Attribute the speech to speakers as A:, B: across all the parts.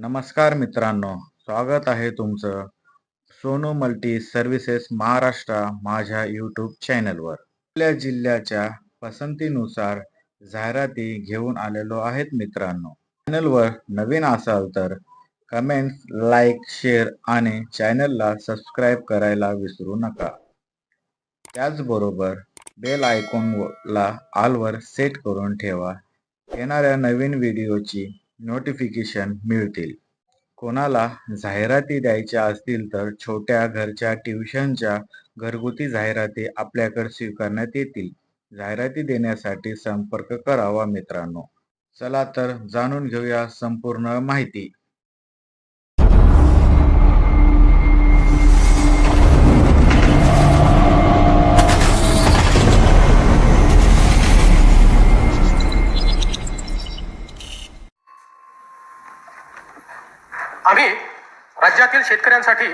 A: नमस्कार मित्रांनो, स्वागत आहे तुमचं सोनू मल्टी सर्व्हिसेस महाराष्ट्र माझ्या यूट्यूब चॅनलवर. आपल्या जिल्ह्याच्या पसंतीनुसार जाहिराती घेऊन आलेलो आहेत मित्रांनो. चॅनलवर नवीन असाल तर कमेंट्स, लाईक, शेअर आणि चॅनलला सबस्क्राईब करायला विसरू नका. त्याचबरोबर बेल आयकॉनला ऑलवर सेट करून ठेवा. येणाऱ्या नवीन व्हिडिओची नोटिफिकेशन मिळतील. कोणाला जाहिराती द्यायच्या असतील तर छोट्या घरच्या ट्युशनच्या घरगुती जाहिराती आपल्याकडे स्वीकारण्यात येतील. जाहिराती देण्यासाठी संपर्क करावा मित्रांनो. चला तर जाणून घेऊया संपूर्ण माहिती.
B: आम्ही राज्यातील शेतकऱ्यांसाठी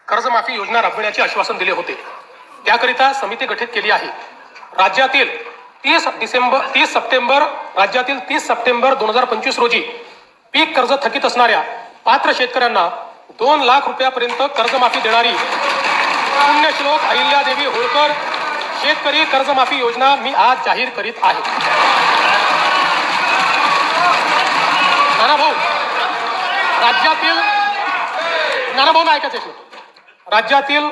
B: कर्जमाफी योजना राबविण्याचे आश्वासन दिले होते. त्याकरिता समिती गठीत केली आहे. राज्यातील 30 सप्टेंबर 2025 रोजी पीक कर्ज थकीत असणाऱ्या पात्र शेतकऱ्यांना 2 लाख रुपयापर्यंत कर्जमाफी देणारी पुण्यश्लोक अहिल्यादेवी होळकर शेतकरी कर्जमाफी योजना मी आज जाहीर करीत आहे. राज्यातील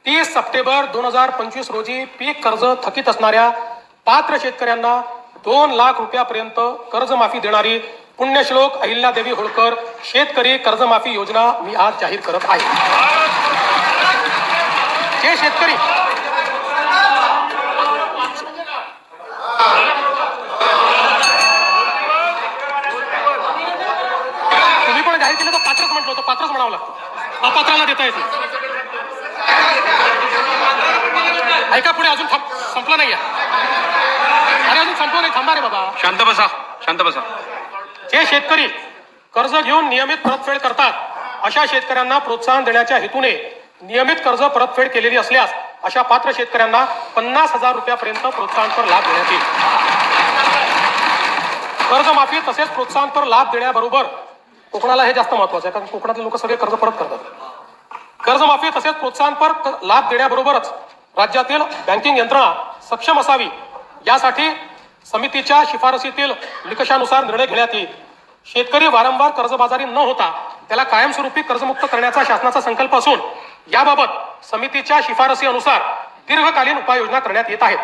B: 30 सप्टेंबर 2025 रोजी पीक कर्ज थकीत असणाऱ्या पात्र शेतकऱ्यांना 2 लाख रुपयापर्यंत कर्जमाफी देणारी पुण्यश्लोक अहिल्यादेवी होळकर शेतकरी कर्जमाफी योजना मी आज जाहीर करत आहे. जे शेतकरी तुम्ही पण जाहीर केलं तर पात्रच म्हटलं होतं, पात्रच म्हणावं लागतं, अपात्राला देता येते. ऐका पुढे अजून संपलं नाहीये. अरे अजून संपलं नाही, थांबा रे बाबा.
C: शांत बसा, शांत बसा.
B: जे शेतकरी कर्ज घेऊन नियमित परतफेड करतात अशा शेतकऱ्यांना प्रोत्साहन देण्याच्या हेतूने नियमित कर्ज परतफेड केलेली असल्यास अशा पात्र शेतकऱ्यांना 50,000 रुपयापर्यंत प्रोत्साहनपर लाभ देण्यात येईल. कर्जमाफी तसेच प्रोत्साहनपर लाभ देण्याबरोबर कोकणाला हे जास्त महत्वाचं आहे, कारण कोकणातले लोक सगळे कर्ज परत करतात. कर्जमाफी तसेच प्रोत्साहनपर लाभ देण्याबरोबरच राज्यातील बँकिंग यंत्रणा सक्षम असावी यासाठी समितीच्या शिफारसीतील निकषानुसार निर्णय घेण्यात येईल. शेतकरी वारंवार कर्जबाजारी न होता त्याला कायमस्वरूपी कर्जमुक्त करण्याचा शासनाचा संकल्प असून याबाबत समितीच्या शिफारसी अनुसार दीर्घकालीन उपाययोजना करण्यात येत आहेत.